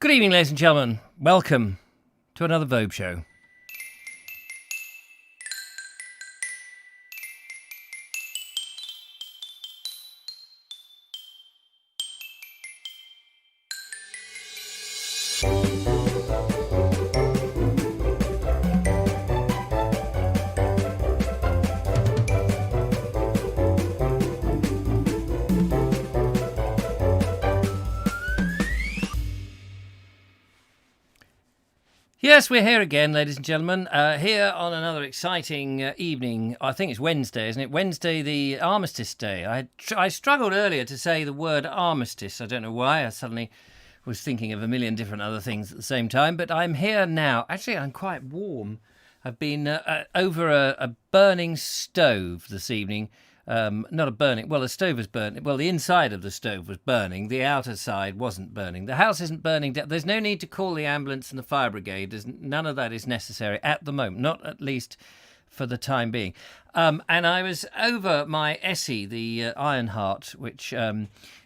Good evening, ladies and gentlemen. Welcome to another Vobes Show. Yes, we're here again, ladies and gentlemen, here on another exciting evening. I think it's Wednesday, isn't it? Wednesday, the Armistice Day. I struggled earlier to say the word armistice. I don't know why. I suddenly was thinking of a million different other things at the same time, but I'm here now. Actually, I'm quite warm. I've been over a burning stove this evening. Not a burning, well, the stove was burning. Well, the inside of the stove was burning. The outer side wasn't burning. The house isn't burning down. There's no need to call the ambulance and the fire brigade. None of that is necessary at the moment, not at least for the time being. And I was over my Essie, the Ironheart, which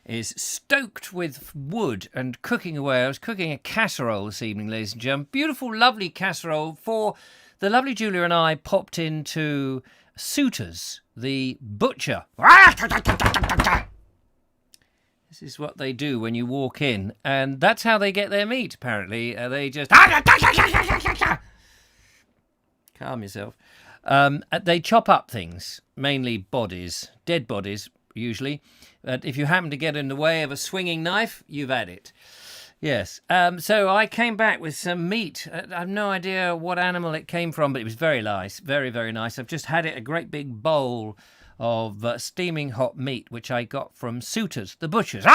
is stoked with wood and cooking away. I was cooking a casserole this evening, ladies and gentlemen. Beautiful, lovely casserole for the lovely Julia and I popped into Suitors, the butcher. This is what they do when you walk in, and that's how they get their meat, apparently. They just... Calm yourself. They chop up things, mainly bodies, dead bodies, usually. If you happen to get in the way of a swinging knife, you've had it. Yes. So I came back with some meat. I have no idea what animal it came from, but it was very nice. Very, very nice. I've just had it, a great big bowl of steaming hot meat, which I got from Suitors, the butchers.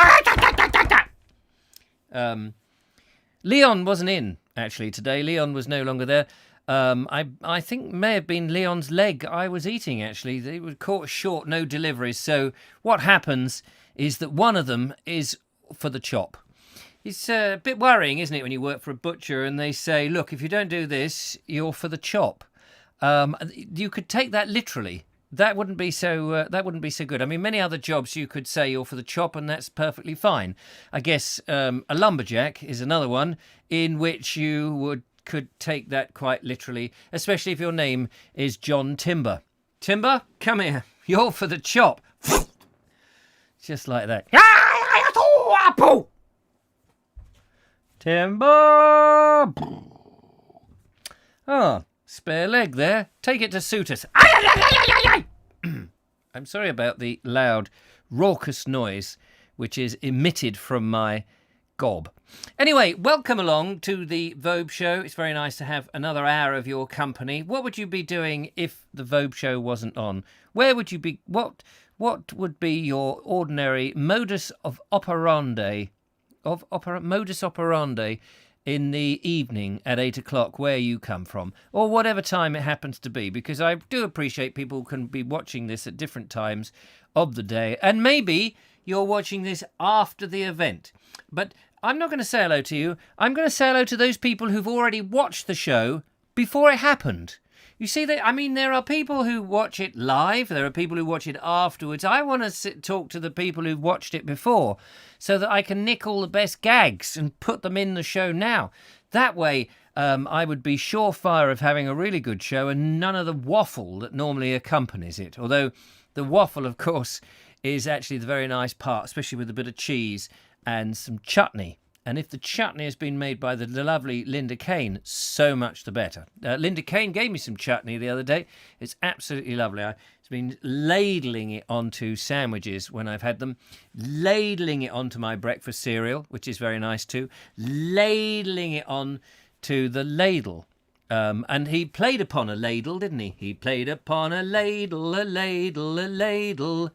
Leon wasn't in, actually, today. Leon was no longer there. I think may have been Leon's leg I was eating, actually. They were caught short, no deliveries. So what happens is that one of them is for the chop. It's a bit worrying, isn't it, when you work for a butcher and they say, look, if you don't do this, you're for the chop. You could take that literally. That wouldn't be so good. I mean, many other jobs you could say you're for the chop, and that's perfectly fine. I guess a lumberjack is another one in which you could take that quite literally, especially if your name is John Timber. Timber, come here. You're for the chop. Just like that. Timber! Oh, spare leg there. Take it to Suitors. I'm sorry about the loud, raucous noise which is emitted from my gob. Anyway, welcome along to the Vobes Show. It's very nice to have another hour of your company. What would you be doing if the Vobes Show wasn't on? Where would you be? What would be your ordinary modus operandi in the evening at 8 o'clock where you come from, or whatever time it happens to be, because I do appreciate people can be watching this at different times of the day, and maybe you're watching this after the event. But I'm not going to say hello to you. I'm going to say hello to those people who've already watched the show before it happened. You see, there are people who watch it live. There are people who watch it afterwards. I want to talk to the people who've watched it before so that I can nick all the best gags and put them in the show now. That way, I would be surefire of having a really good show and none of the waffle that normally accompanies it. Although the waffle, of course, is actually the very nice part, especially with a bit of cheese and some chutney. And if the chutney has been made by the lovely Linda Kane, so much the better. Linda Kane gave me some chutney the other day. It's absolutely lovely. I've been ladling it onto sandwiches when I've had them, ladling it onto my breakfast cereal, which is very nice too, ladling it on to the ladle. And he played upon a ladle, didn't he? He played upon a ladle,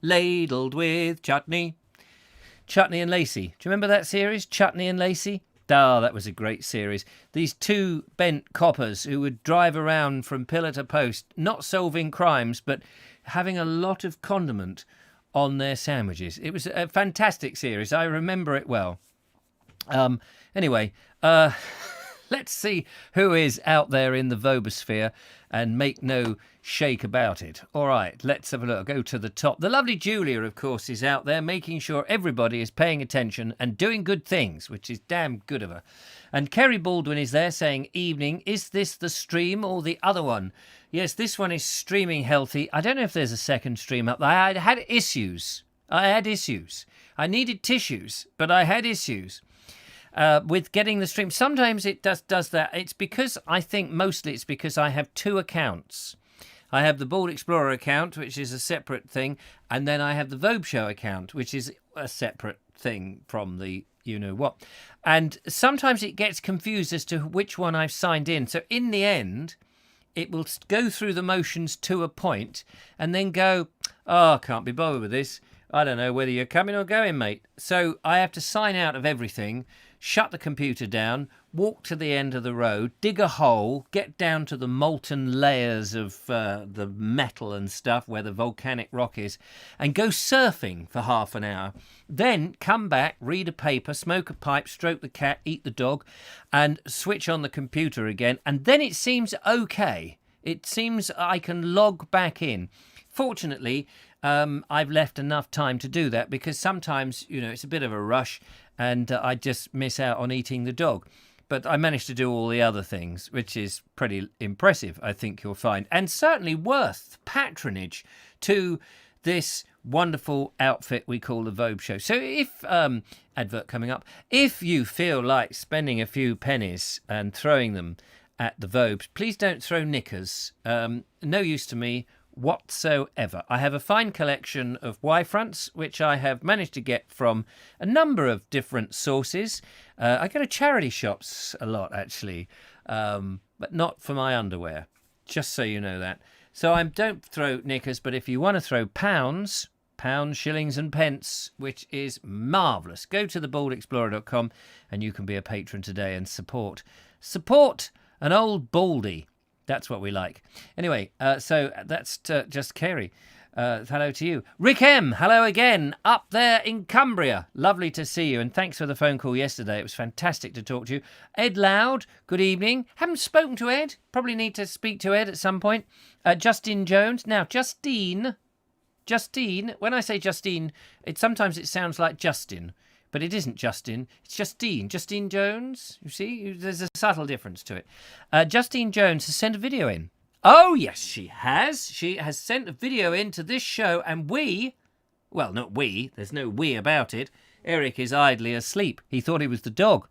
ladled with chutney. Chutney and Lacey. Do you remember that series, Chutney and Lacey? Oh, that was a great series. These two bent coppers who would drive around from pillar to post, not solving crimes, but having a lot of condiment on their sandwiches. It was a fantastic series. I remember it well. Anyway, Let's see who is out there in the Vobosphere and make no shake about it. All right, let's have a look. Go to the top. The lovely Julia, of course, is out there making sure everybody is paying attention and doing good things, which is damn good of her. And Kerry Baldwin is there saying, evening, is this the stream or the other one? Yes, this one is streaming healthy. I don't know if there's a second stream up there. I had issues. I needed tissues, but I had issues. With getting the stream. Sometimes it does that. It's because mostly it's because I have two accounts. I have the Bald Explorer account, which is a separate thing, and then I have the Vobes Show account, which is a separate thing from the you-know-what. And sometimes it gets confused as to which one I've signed in. So in the end, it will go through the motions to a point and then go, oh, I can't be bothered with this. I don't know whether you're coming or going, mate. So I have to sign out of everything, shut the computer down, walk to the end of the road, dig a hole, get down to the molten layers of the metal and stuff where the volcanic rock is, and go surfing for half an hour. Then come back, read a paper, smoke a pipe, stroke the cat, eat the dog, and switch on the computer again. And then it seems okay. It seems I can log back in. Fortunately, I've left enough time to do that because sometimes, it's a bit of a rush and I just miss out on eating the dog. But I managed to do all the other things, which is pretty impressive, I think you'll find. And certainly worth patronage to this wonderful outfit we call the Vobes Show. So if, advert coming up, if you feel like spending a few pennies and throwing them at the Vobes, please don't throw knickers. No use to me whatsoever. I have a fine collection of Y-fronts, which I have managed to get from a number of different sources. I go to charity shops a lot, actually, but not for my underwear, just so you know that. So I don't throw knickers, but if you want to throw pounds, shillings and pence, which is marvellous, go to thebaldexplorer.com and you can be a patron today and support an old baldy. That's what we like. Anyway, so that's just Kerry. Hello to you. Rick M, hello again, up there in Cumbria. Lovely to see you, and thanks for the phone call yesterday. It was fantastic to talk to you. Ed Loud, good evening. Haven't spoken to Ed. Probably need to speak to Ed at some point. Justin Jones. Now, Justine, when I say Justine, sometimes it sounds like Justin. But it isn't Justin, it's Justine. Justine Jones, you see? There's a subtle difference to it. Justine Jones has sent a video in. Oh, yes, she has. She has sent a video in to this show, and not we, there's no we about it. Eric is idly asleep. He thought he was the dog.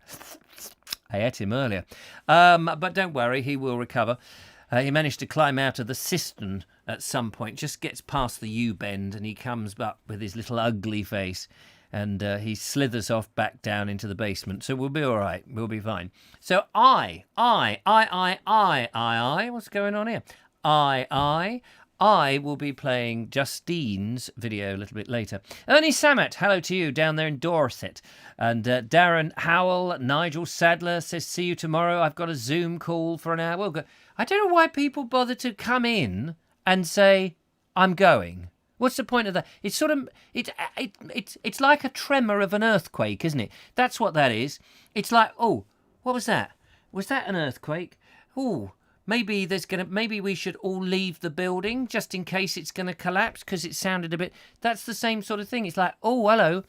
I ate him earlier. But don't worry, he will recover. He managed to climb out of the cistern at some point, just gets past the U-bend, and he comes up with his little ugly face. And he slithers off back down into the basement. So we'll be all right. We'll be fine. So I, what's going on here? I will be playing Justine's video a little bit later. Ernie Samet, hello to you down there in Dorset. And Darren Howell, Nigel Sadler says, see you tomorrow. I've got a Zoom call for an hour. We'll go. I don't know why people bother to come in and say, I'm going. What's the point of that? It's sort of it's like a tremor of an earthquake, isn't it? That's what that is. It's like, oh, what was that? Was that an earthquake? Oh, maybe we should all leave the building just in case it's going to collapse because it sounded a bit. That's the same sort of thing. It's like, oh, hello.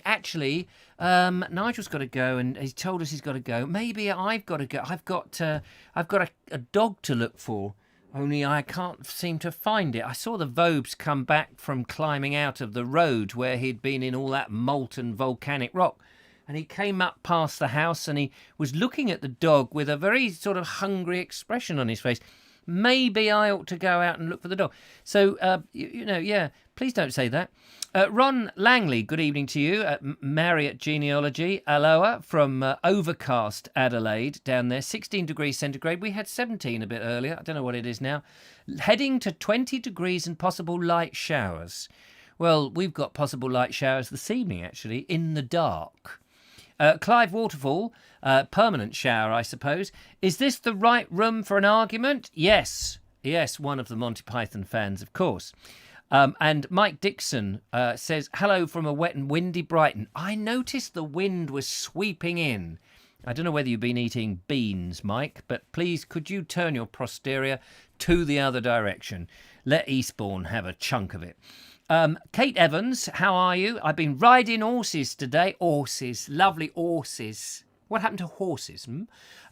Actually, Nigel's got to go, and he's told us he's got to go. Maybe I've got to go. I've got a dog to look for. Only I can't seem to find it. I saw the Vobes come back from climbing out of the road where he'd been in all that molten volcanic rock. And he came up past the house and he was looking at the dog with a very sort of hungry expression on his face. Maybe I ought to go out and look for the dog. So, please don't say that. Ron Langley, good evening to you. Marriott Genealogy, aloha from overcast Adelaide down there, 16 degrees centigrade. We had 17 a bit earlier. I don't know what it is now. Heading to 20 degrees and possible light showers. Well, we've got possible light showers this evening, actually, in the dark. Clive Waterfall, permanent shower, I suppose. Is this the right room for an argument? Yes, one of the Monty Python fans, of course. And Mike Dixon says, hello from a wet and windy Brighton. I noticed the wind was sweeping in I don't know whether you've been eating beans, Mike, but please could you turn your posterior to the other direction? Let Eastbourne have a chunk of it. Kate Evans, how are you? I've been riding horses today. Horses, lovely horses. What happened to horses?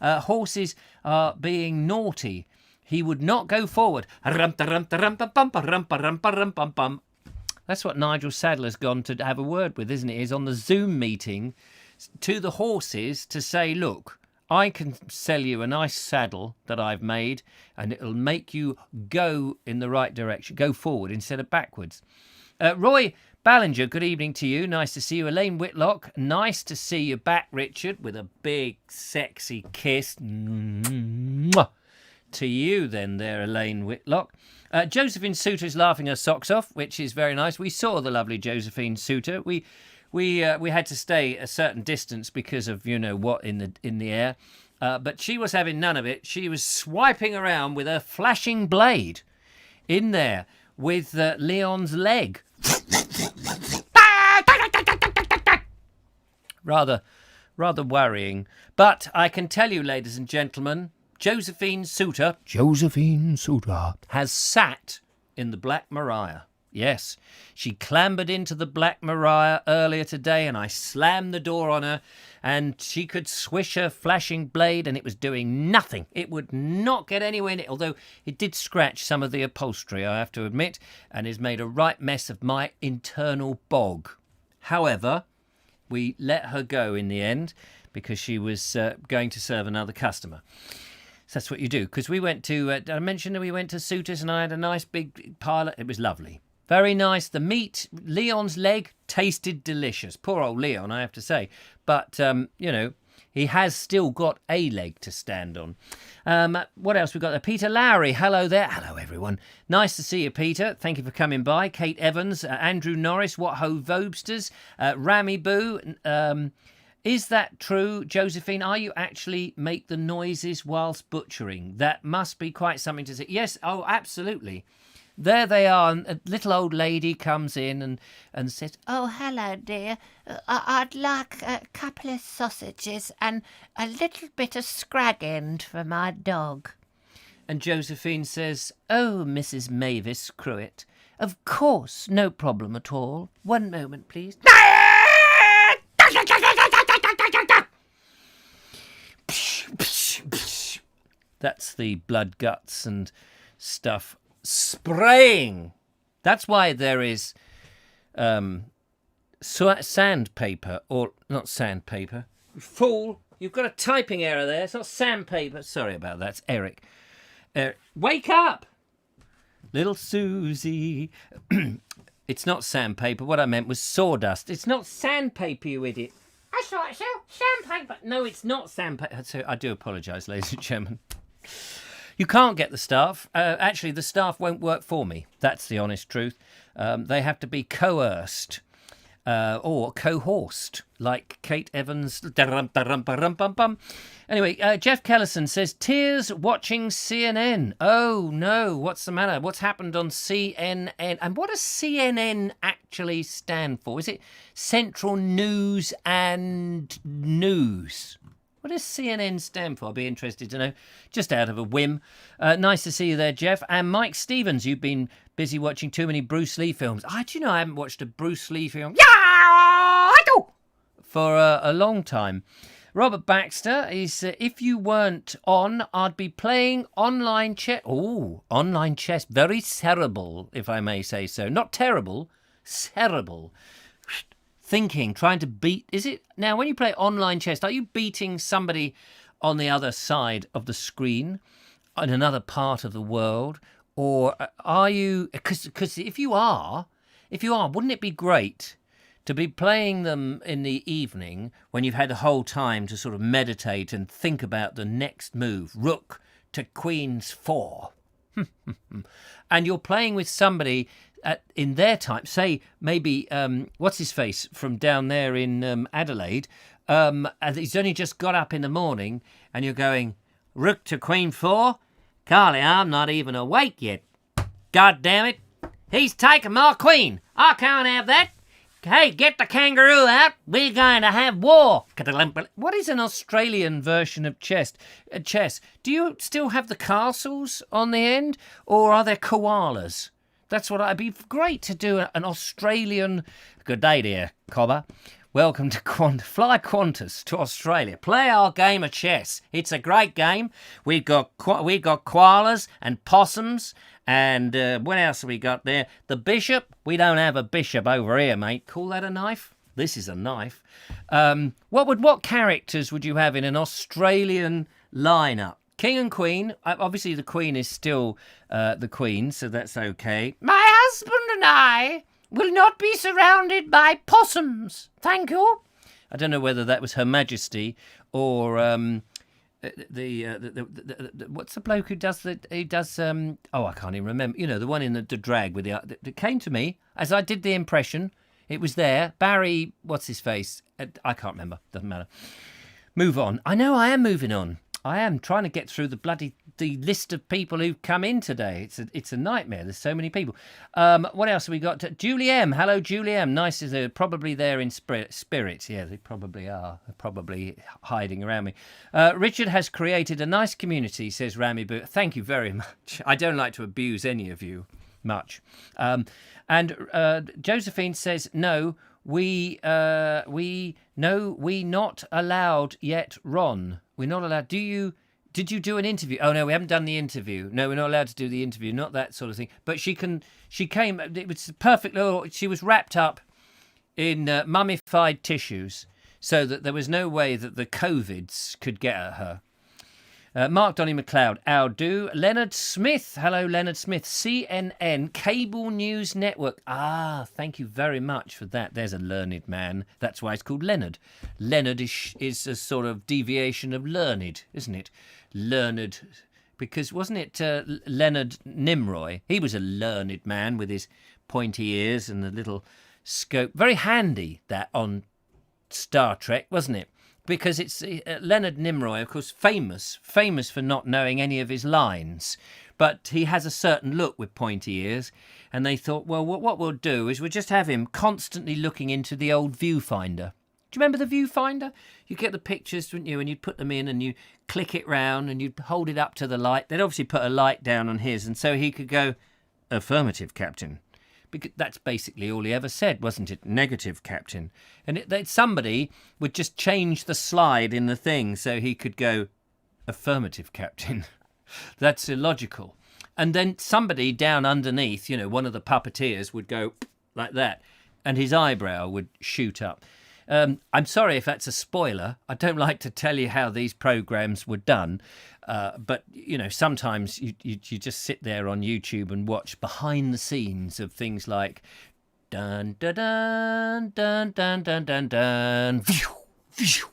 Horses are being naughty. He would not go forward. That's what Nigel Sadler's gone to have a word with, isn't it? He's on the Zoom meeting to the horses to say, look, I can sell you a nice saddle that I've made and it'll make you go in the right direction, go forward instead of backwards. Roy Ballinger, good evening to you. Nice to see you. Elaine Whitlock, nice to see you back, Richard, with a big, sexy kiss. Mwah. To you then there, Elaine Whitlock. Josephine Suter's laughing her socks off, which is very nice. We saw the lovely Josephine Suter. We had to stay a certain distance because of you know what in the air, but she was having none of it. She was swiping around with her flashing blade in there with Leon's leg. Rather worrying. But I can tell you, ladies and gentlemen, Josephine Suter has sat in the Black Maria. Yes, she clambered into the Black Maria earlier today and I slammed the door on her and she could swish her flashing blade and it was doing nothing. It would not get anywhere near, although it did scratch some of the upholstery, I have to admit, and has made a right mess of my internal bog. However, we let her go in the end because she was going to serve another customer. So that's what you do. Because we went to, did I mention that we went to Suter's and I had a nice big pile. It was lovely. Very nice. The meat, Leon's leg, tasted delicious. Poor old Leon, I have to say. But, you know, he has still got a leg to stand on. What else we got there? Peter Lowry, hello there. Hello, everyone. Nice to see you, Peter. Thank you for coming by. Kate Evans, Andrew Norris, What Ho Vobesters, Rami Boo. Is that true, Josephine? Are you actually make the noises whilst butchering? That must be quite something to say. Yes, oh, absolutely. There they are. And a little old lady comes in and says, "Oh, hello, dear. I'd like a couple of sausages and a little bit of scrag end for my dog." And Josephine says, "Oh, Mrs. Mavis Cruitt, of course, no problem at all. One moment, please." That's the blood, guts and stuff spraying. That's why there is sandpaper, or not sandpaper. Fool, you've got a typing error there. It's not sandpaper. Sorry about that. It's Eric. Wake up! Little Susie. It's not sandpaper. What I meant was sawdust. It's not sandpaper, you idiot. That's right, sir. Sandpaper. No, it's not sandpaper. So I do apologise, ladies and gentlemen. You can't get the staff. Actually, the staff won't work for me. That's the honest truth. They have to be coerced or cohorsed, like Kate Evans. Anyway, Jeff Kellison says, tears watching CNN. Oh, no. What's the matter? What's happened on CNN? And what does CNN actually stand for? Is it Central News and News? What does CNN stand for? I'll be interested to know, just out of a whim. Nice to see you there, Jeff. And Mike Stevens, you've been busy watching too many Bruce Lee films. Do you know I haven't watched a Bruce Lee film for a long time. Robert Baxter is, if you weren't on, I'd be playing online chess. Oh, online chess. Very cerebral, if I may say so. Not terrible, cerebral. Thinking, trying to beat. Is it now when you play online chess, are you beating somebody on the other side of the screen in another part of the world, or are you? Because if you are, wouldn't it be great to be playing them in the evening when you've had the whole time to sort of meditate and think about the next move, rook to queen's 4, and you're playing with somebody in their time, say maybe what's his face from down there in Adelaide, and he's only just got up in the morning, and you're going rook to queen 4. Carly, I'm not even awake yet. God damn it! He's taken my queen. I can't have that. Hey, get the kangaroo out. We're going to have war. What is an Australian version of chess? Do you still have the castles on the end, or are there koalas? That's what I'd be great to do an Australian. Good day, dear Cobber. Welcome to Fly Qantas to Australia. Play our game of chess. It's a great game. We've got koalas and possums. And what else have we got there? The bishop. We don't have a bishop over here, mate. Call that a knife? This is a knife. What characters would you have in an Australian lineup? King and Queen. Obviously, the Queen is still the Queen, so that's okay. My husband and I will not be surrounded by possums. Thank you. I don't know whether that was Her Majesty or what's the bloke who does that? He does. I can't even remember. You know, the one in the drag with that came to me as I did the impression. It was there. Barry, what's his face? I can't remember. Doesn't matter. Move on. I know I am moving on. I am trying to get through the list of people who've come in today. It's a nightmare. There's so many people. What else have we got? Julie M. Hello, Julie M. Nice. They're probably there in spirit. Yeah, they probably are. They're probably hiding around me. Richard has created a nice community, says Rami Boo. Thank you very much. I don't like to abuse any of you much. And Josephine says, no, we not allowed yet, Ron. We're not allowed. Did you do an interview? Oh, no, we haven't done the interview. No, we're not allowed to do the interview. Not that sort of thing. But she came, it was perfect. She was wrapped up in mummified tissues so that there was no way that the COVIDs could get at her. Mark Donny McLeod, how do? Leonard Smith, hello Leonard Smith, CNN, Cable News Network. Thank you very much for that. There's a learned man. That's why it's called Leonard. Leonard is a sort of deviation of learned, isn't it? Learned, because wasn't it Leonard Nimroy? He was a learned man with his pointy ears and the little scope. Very handy, that on Star Trek, wasn't it? Because it's Leonard Nimroy, of course, famous for not knowing any of his lines. But he has a certain look with pointy ears. And they thought, well, what we'll do is we'll just have him constantly looking into the old viewfinder. Do you remember the viewfinder? You get the pictures, didn't you? And you'd put them in and you click it round and you'd hold it up to the light. They'd obviously put a light down on his. And so he could go, affirmative, Captain. Because that's basically all he ever said, wasn't it? Negative, Captain. And somebody would just change the slide in the thing so he could go, affirmative, Captain. That's illogical. And then somebody down underneath, you know, one of the puppeteers would go like that, and his eyebrow would shoot up. I'm sorry if that's a spoiler. I don't like to tell you how these programs were done. But, you know, sometimes you just sit there on YouTube and watch behind the scenes of things like dun dun dun dun dun dun dun dun phew, phew,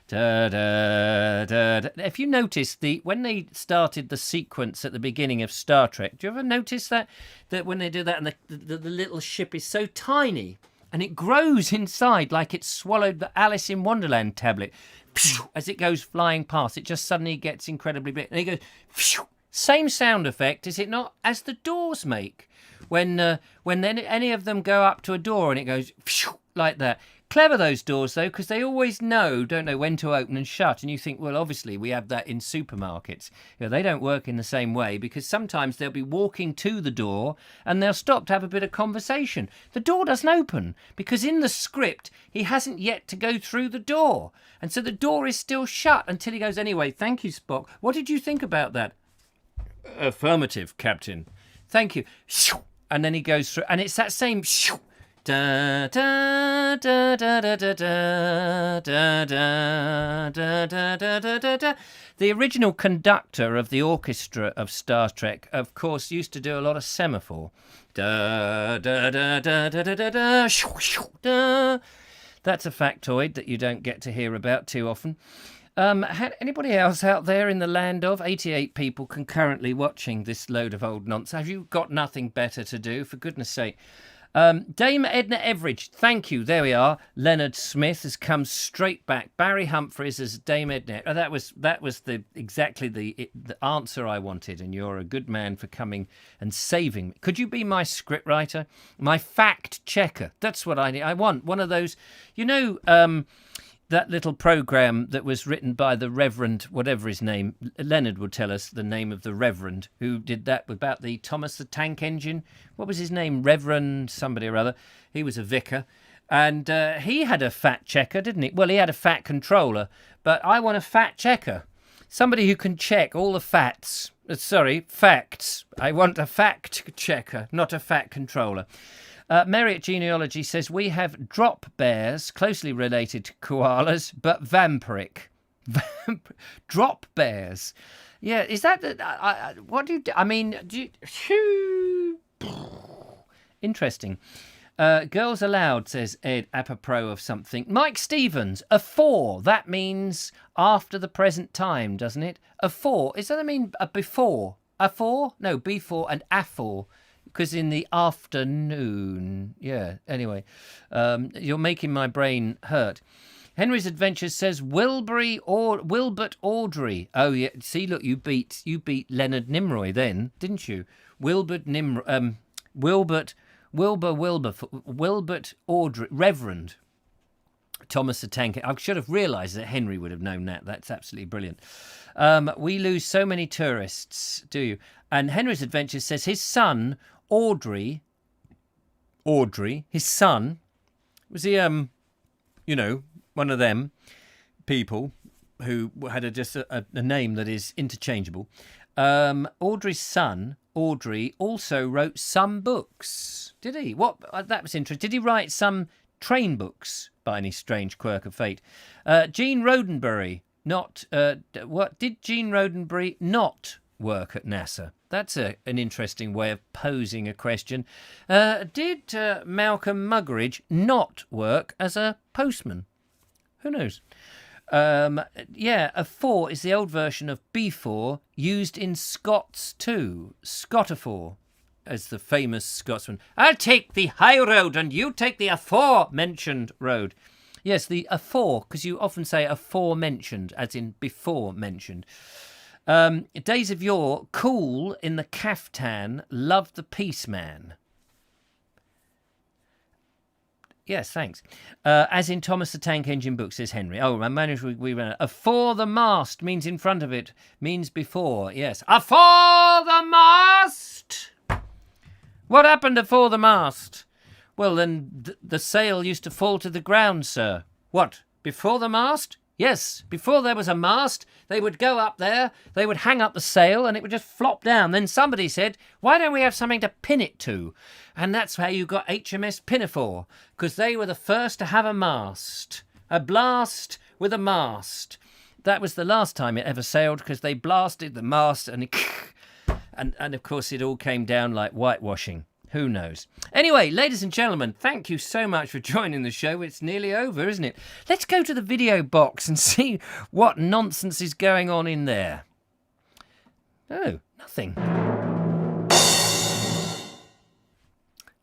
da, da, da, da. If you notice when they started the sequence at the beginning of Star Trek, do you ever notice that when they do that and the little ship is so tiny and it grows inside like it's swallowed the Alice in Wonderland tablet? As it goes flying past, it just suddenly gets incredibly big. And it goes, phew. Same sound effect, is it not, as the doors make when any of them go up to a door and it goes phew, like that. Clever, those doors, though, because they always know, don't they, when to open and shut. And you think, well, obviously, we have that in supermarkets. You know, they don't work in the same way because sometimes they'll be walking to the door and they'll stop to have a bit of conversation. The door doesn't open because in the script, he hasn't yet to go through the door. And so the door is still shut until he goes, anyway, thank you, Spock. What did you think about that? Affirmative, Captain. Thank you. And then he goes through, and it's that same... Da, da, da, da, da, da, da, da, da, da, da, da, da, da. The original conductor of the orchestra of Star Trek, of course, used to do a lot of semaphore. Da, da, da, da, da, da, da, da, da. That's a factoid that you don't get to hear about too often. Anybody else out there in the land of 88 people concurrently watching this load of old nonsense? Have you got nothing better to do, for goodness sake? Dame Edna Everidge, thank you. There we are. Leonard Smith has come straight back. Barry Humphries as Dame Edna. Oh, that was exactly the answer I wanted, and you're a good man for coming and saving me. Could you be my scriptwriter, my fact checker? That's what I need. I want one of those. That little programme that was written by the Reverend, whatever his name, Leonard would tell us the name of the Reverend who did that about the Thomas the Tank Engine. What was his name? Reverend somebody or other. He was a vicar. And he had a fact checker, didn't he? Well, he had a fact controller, but I want a fact checker. Somebody who can check all the facts. Facts. I want a fact checker, not a fact controller. Mary at Genealogy says, we have drop bears, closely related to koalas, but vampiric. Drop bears. Yeah, is that... what do you... I mean... Interesting. Girls Aloud, says Ed, apropos of something. Mike Stevens, a 4. That means after the present time, doesn't it? A 4. Does that mean a before? A 4? No, before and afor. Because in the afternoon, yeah, anyway, you're making my brain hurt. Henry's Adventures says Wilbert Audrey. Oh yeah, see, look, you beat Leonard Nimroy then, didn't you? Wilbert Audrey, Reverend Thomas the Tank. I should have realised that Henry would have known that. That's absolutely brilliant. We lose so many tourists, do you? And Henry's Adventures says his son Audrey, his son, was he, one of them people who had just a name that is interchangeable. Audrey's son, Audrey, also wrote some books. Did he? What? That was interesting. Did he write some train books by any strange quirk of fate? Gene Roddenberry, what did Gene Roddenberry not work at NASA? That's an interesting way of posing a question. Did Malcolm Muggeridge not work as a postman? Who knows? A 4 is the old version of before, used in Scots too. Scotafor, as the famous Scotsman. I'll take the high road and you take the aforementioned road. Yes, the afore, because you often say aforementioned, as in before mentioned. Days of yore, cool in the caftan, loved the peace man. Yes, thanks. As in Thomas the Tank Engine book, says Henry. Oh, I managed we ran it. Afore the mast means in front of it, means before. Yes. Afore the mast! What happened afore the mast? Well, then the sail used to fall to the ground, sir. What, before the mast? Yes, before there was a mast, they would go up there, they would hang up the sail, and it would just flop down. Then somebody said, why don't we have something to pin it to? And that's how you got HMS Pinafore, because they were the first to have a mast. A blast with a mast. That was the last time it ever sailed, because they blasted the mast, and of course it all came down like whitewashing. Who knows? Anyway, ladies and gentlemen, thank you so much for joining the show. It's nearly over, isn't it? Let's go to the video box and see what nonsense is going on in there. Oh, nothing.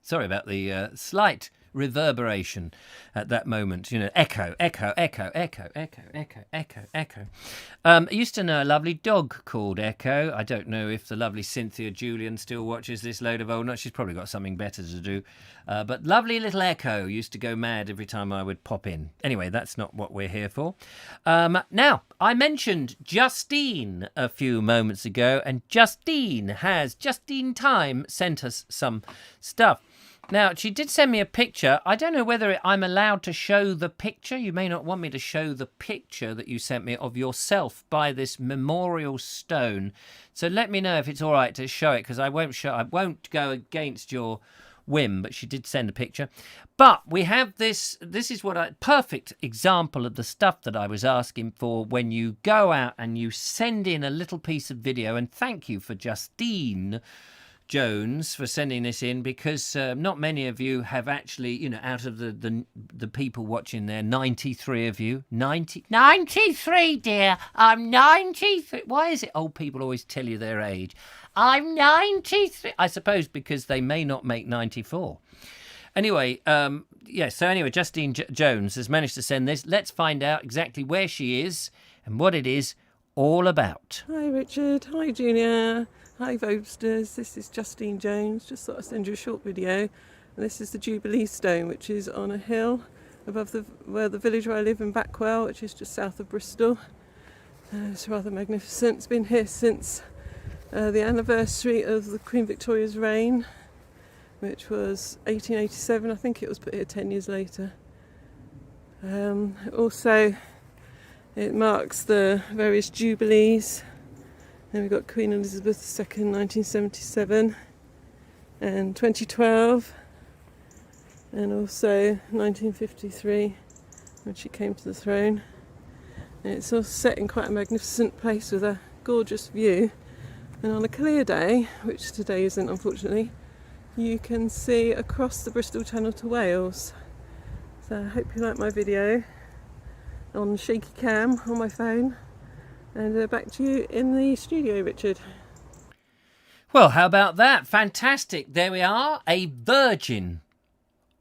Sorry about the slight reverberation at that moment. Echo, echo, echo, echo, echo, echo, echo, echo. I used to know a lovely dog called Echo. I don't know if the lovely Cynthia Julian still watches this load of old nuts. She's probably got something better to do. But lovely little Echo used to go mad every time I would pop in. Anyway, that's not what we're here for. Now, I mentioned Justine a few moments ago, and Justine Time sent us some stuff. Now, she did send me a picture. I don't know whether I'm allowed to show the picture. You may not want me to show the picture that you sent me of yourself by this memorial stone. So let me know if it's all right to show it, because I won't go against your whim, but she did send a picture. But we have this is perfect example of the stuff that I was asking for when you go out and you send in a little piece of video. And thank you for Justine Jones for sending this in, because not many of you have actually, out of the people watching there, 93 of you, 93, dear, I'm 93. Why is it old people always tell you their age? I'm 93. I suppose because they may not make 94. Anyway, so anyway, Justine Jones has managed to send this. Let's find out exactly where she is and what it is all about. Hi Richard, hi Junior, hi Vobesters, this is Justine Jones. Just thought I'd send you a short video. And this is the Jubilee Stone, which is on a hill above the village where I live in Backwell, which is just south of Bristol. It's rather magnificent. It's been here since the anniversary of the Queen Victoria's reign, which was 1887. I think it was put here 10 years later. Also, it marks the various jubilees. Then we've got Queen Elizabeth II, 1977, and 2012, and also 1953, when she came to the throne. And it's all set in quite a magnificent place with a gorgeous view. And on a clear day, which today isn't unfortunately, you can see across the Bristol Channel to Wales. So I hope you like my video on shaky cam on my phone, and back to you in the studio, Richard. Well, how about that? Fantastic. There we are, a virgin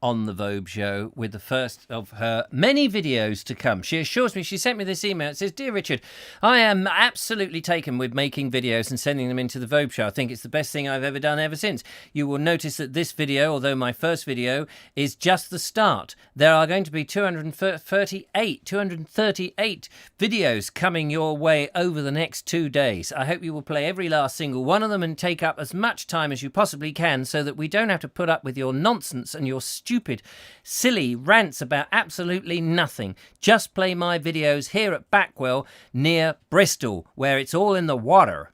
on the Vobes Show with the first of her many videos to come. She assures me, she sent me this email. It says, "Dear Richard, I am absolutely taken with making videos and sending them into the Vobes Show. I think it's the best thing I've ever done ever since. You will notice that this video, although my first video, is just the start. There are going to be 238 videos coming your way over the next 2 days. I hope you will play every last single one of them and take up as much time as you possibly can so that we don't have to put up with your nonsense and your stupid, silly rants about absolutely nothing. Just play my videos here at Backwell near Bristol, where it's all in the water."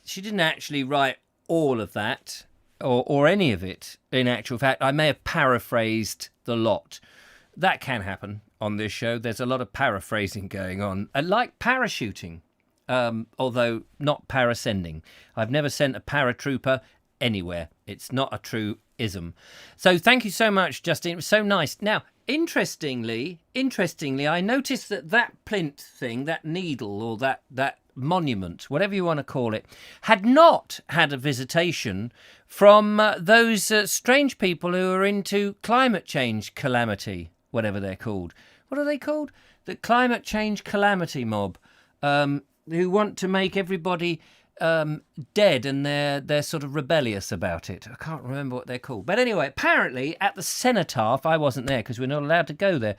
She didn't actually write all of that, or any of it, in actual fact. I may have paraphrased the lot. That can happen on this show. There's a lot of paraphrasing going on. I like parachuting, although not parasending. I've never sent a paratrooper anywhere. It's not a true ism. So thank you so much, Justine. It was so nice. Now, interestingly, I noticed that plinth thing, that needle, or that monument, whatever you want to call it, had not had a visitation from those strange people who are into climate change calamity, whatever they're called. What are they called? The climate change calamity mob, who want to make everybody dead, and they're sort of rebellious about it. I can't remember what they're called. But anyway, apparently at the cenotaph, I wasn't there because we're not allowed to go there.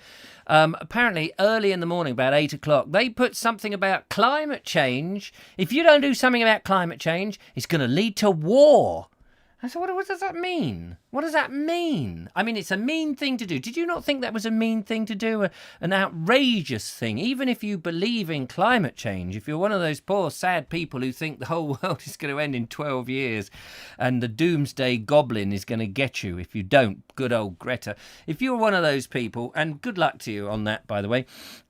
Apparently early in the morning, about 8 o'clock, they put something about climate change. If you don't do something about climate change, it's going to lead to war. I said, what does that mean? What does that mean? I mean, it's a mean thing to do. Did you not think that was a mean thing to do? An outrageous thing? Even if you believe in climate change, if you're one of those poor, sad people who think the whole world is going to end in 12 years and the doomsday goblin is going to get you if you don't, good old Greta. If you're one of those people, and good luck to you on that, by the way,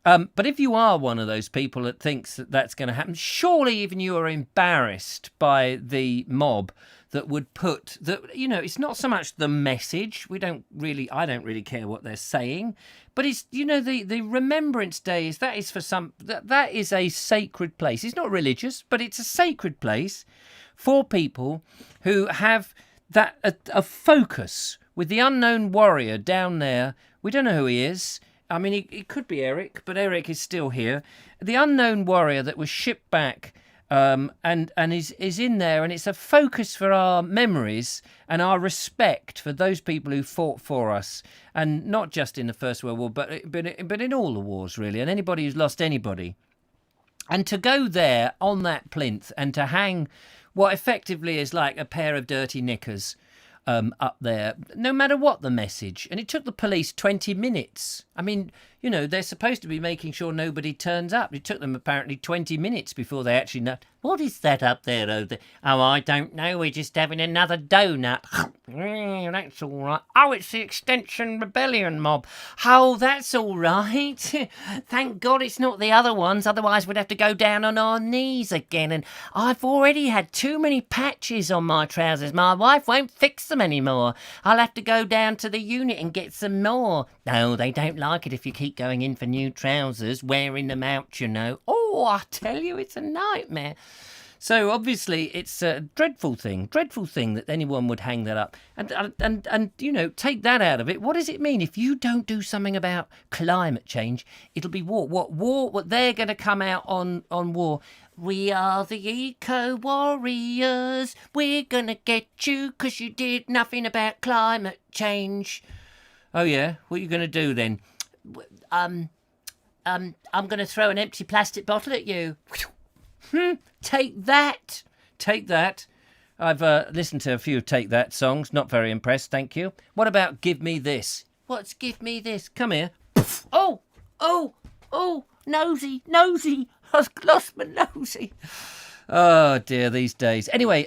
but if you are one of those people that thinks that that's going to happen, surely even you are embarrassed by the mob that would put that, it's not so much the message. I don't really care what they're saying, but it's, the Remembrance Day that is a sacred place. It's not religious, but it's a sacred place for people who have that a focus with the unknown warrior down there. We don't know who he is. I mean, it could be Eric, but Eric is still here. The unknown warrior that was shipped back, and is in there, and it's a focus for our memories and our respect for those people who fought for us, and not just in the First World War, but in all the wars, really, and anybody who's lost anybody. And to go there on that plinth and to hang what effectively is like a pair of dirty knickers up there, no matter what the message. And it took the police 20 minutes. I mean, they're supposed to be making sure nobody turns up. It took them apparently 20 minutes before they actually know. What is that up there, though? Oh, I don't know. We're just having another donut. That's all right. Oh, it's the Extension Rebellion mob. Oh, that's all right. Thank God it's not the other ones. Otherwise, we'd have to go down on our knees again. And I've already had too many patches on my trousers. My wife won't fix them anymore. I'll have to go down to the unit and get some more. No, they don't like it if you keep going in for new trousers, wearing them out, Oh, I tell you, it's a nightmare. So obviously it's a dreadful thing that anyone would hang that up. And you know, take that out of it. What does it mean if you don't do something about climate change? It'll be war. What they're going to come out on war. We are the eco-warriors. We're going to get you because you did nothing about climate change. Oh, yeah? What are you going to do then? I'm going to throw an empty plastic bottle at you. Take that. Take that. I've listened to a few Take That songs. Not very impressed, thank you. What about Give Me This? What's Give Me This? Come here. Oh, nosy. I've lost my nosy. Oh, dear, these days. Anyway,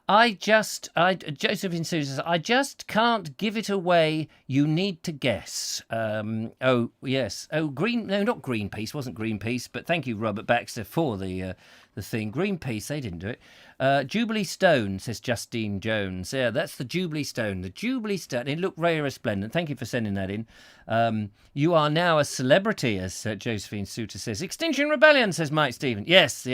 Josephine Sue says, I just can't give it away. You need to guess. Oh, yes. Oh, no, not Greenpeace. Wasn't Greenpeace, but thank you, Robert Baxter, for the thing. Greenpeace, they didn't do it. Jubilee Stone, says Justine Jones. Yeah, that's the Jubilee Stone. The Jubilee Stone. It looked very resplendent. Thank you for sending that in. You are now a celebrity, as Josephine Suter says. Extinction Rebellion, says Mike Stephen. Yes.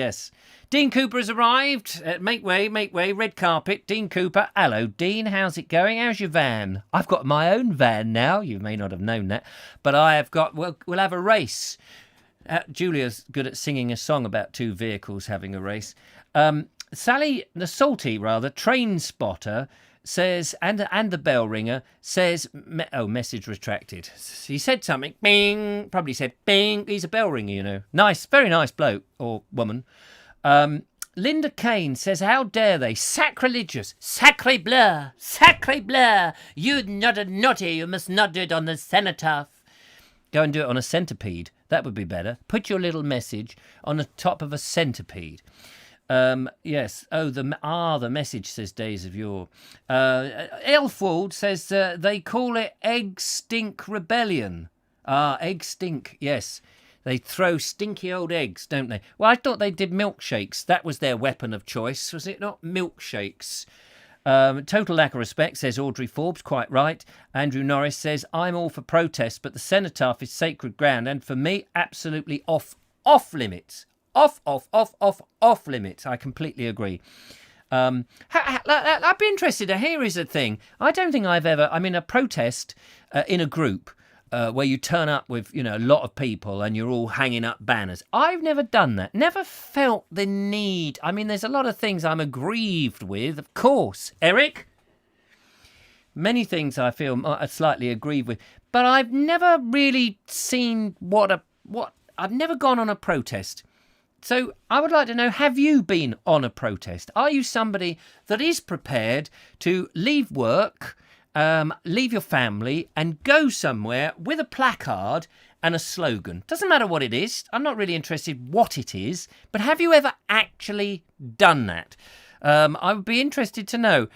Dean Cooper has arrived. Make way. Red carpet. Dean Cooper. Hello, Dean. How's it going? How's your van? I've got my own van now. You may not have known that. But I have got... We'll have a race. Julia's good at singing a song about two vehicles having a race. Sally, the salty, train spotter, says, and the bell ringer, says... message retracted. He said something. Bing. Probably said bing. He's a bell ringer, you know. Nice. Very nice bloke or woman. Linda Kane says, how dare they? Sacrilegious. Sacre bleu. You not a naughty. You must not do it on the cenotaph. Go and do it on a centipede. That would be better. Put your little message on the top of a centipede. Yes. Oh, the message, says Days of Yore. Elfwald says they call it Egg Stink Rebellion. Egg Stink, yes. They throw stinky old eggs, don't they? Well, I thought they did milkshakes. That was their weapon of choice, was it not? Milkshakes. Total lack of respect, says Audrey Forbes, quite right. Andrew Norris says, I'm all for protest, but the cenotaph is sacred ground, and for me, absolutely off limits. Off limits. I completely agree. I'd be interested to hear is a thing. I don't think I've ever... I mean, a protest in a group... where you turn up with, you know, a lot of people and you're all hanging up banners. I've never done that. Never felt the need. I mean, there's a lot of things I'm aggrieved with, of course. Eric? Many things I feel slightly aggrieved with. But I've never really seen I've never gone on a protest. So I would like to know, have you been on a protest? Are you somebody that is prepared to leave work... leave your family and go somewhere with a placard and a slogan? Doesn't matter what it is. I'm not really interested what it is, but have you ever actually done that? I would be interested to know.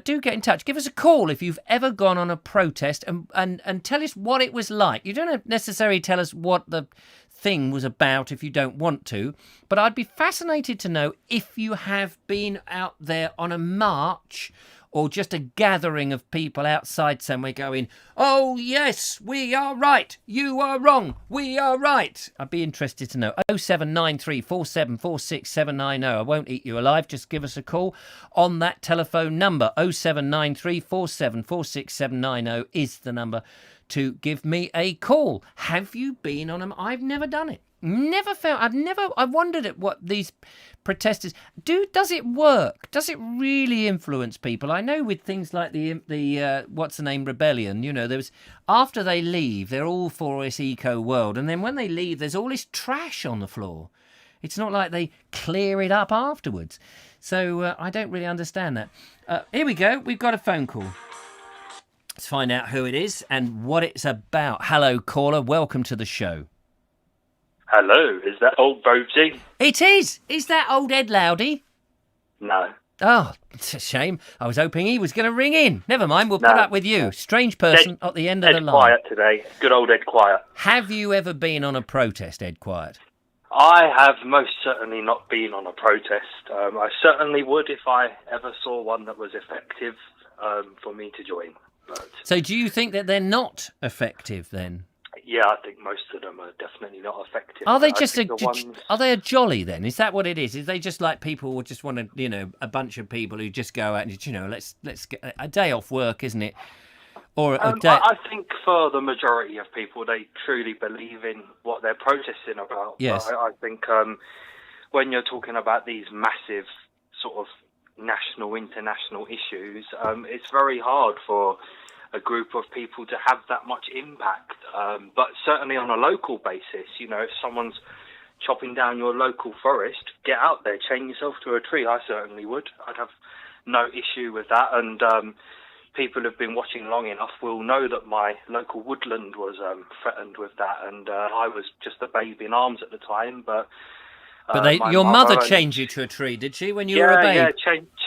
Do get in touch. Give us a call if you've ever gone on a protest and tell us what it was like. You don't necessarily tell us what the thing was about if you don't want to, but I'd be fascinated to know if you have been out there on a march or just a gathering of people outside somewhere going, oh, yes, we are right, you are wrong, we are right. I'd be interested to know. 0793 4746 790. I won't eat you alive, just give us a call on that telephone number. 0793 4746 790 is the number to give me a call. Have you been on them? I've never done it. I've wondered at what these protesters do. Does it work? Does it really influence people? I know with things like the what's the name rebellion, you know, there's after they leave, they're all for this eco world, and then when they leave, there's all this trash on the floor. It's not like they clear it up afterwards. So I don't really understand that. Here we go. We've got a phone call. Let's find out who it is and what it's about. Hello, caller. Welcome to the show. Hello, is that old Vobesy? It is! Is that old Ed Loudy? No. Oh, it's a shame. I was hoping he was going to ring in. Never mind, we'll put up with you. Strange person at the end of the line. Quiet today. Good old Ed Quiet. Have you ever been on a protest, Ed Quiet? I have most certainly not been on a protest. I certainly would if I ever saw one that was effective for me to join. But so do you think that they're not effective then? Yeah, I think most of them are definitely not effective. Are they I just think the ones... are they a jolly then? Is that what it is? Is they just like people who just want to, a bunch of people who just go out and, let's get a day off work, isn't it? Or a day... I think for the majority of people, they truly believe in what they're protesting about. Yes. But I think when you're talking about these massive sort of national, international issues, it's very hard for a group of people to have that much impact. But certainly on a local basis, if someone's chopping down your local forest, get out there, chain yourself to a tree. I certainly would. I'd have no issue with that. And people who've been watching long enough will know that my local woodland was threatened with that. And I was just a babe in arms at the time, but your mother chained you to a tree, did she, when you were a babe? Yeah,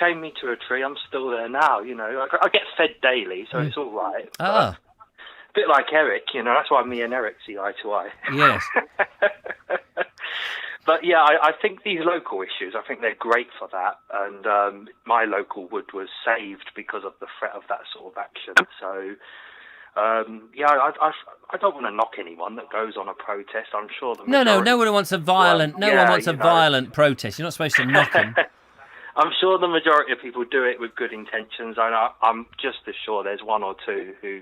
chained me to a tree. I'm still there now, I get fed daily, so it's all right. Ah. A bit like Eric, that's why me and Eric see eye to eye. Yes. But yeah, I think these local issues, I think they're great for that. And my local wood was saved because of the threat of that sort of action. So... I don't want to knock anyone that goes on a protest. I'm sure the majority... No one wants a violent. No one wants a violent protest. You're not supposed to knock them. I'm sure the majority of people do it with good intentions, and I'm just as sure there's one or two who,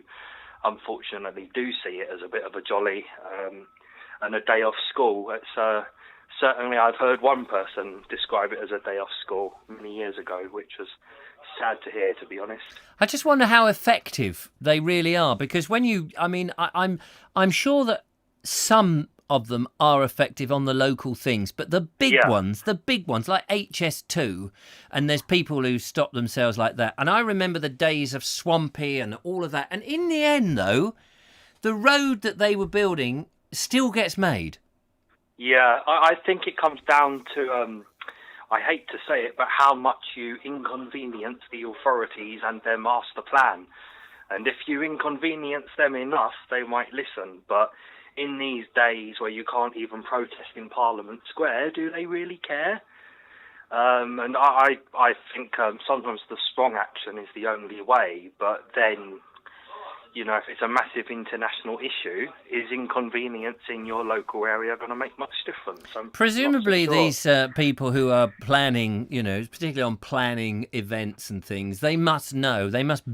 unfortunately, do see it as a bit of a jolly and a day off school. It's certainly I've heard one person describe it as a day off school many years ago, which was sad to hear, to be honest. I just wonder how effective they really are, because I'm sure that some of them are effective on the local things, but the big ones like HS2, and there's people who stop themselves like that. And I remember the days of Swampy and all of that. And in the end, though, the road that they were building still gets made. Yeah, I think it comes down to... I hate to say it, but how much you inconvenience the authorities and their master plan. And if you inconvenience them enough, they might listen. But in these days where you can't even protest in Parliament Square, do they really care? And I think sometimes the strong action is the only way, but then... if it's a massive international issue, is inconveniencing your local area going to make much difference? Presumably these people who are planning, particularly on planning events and things, they must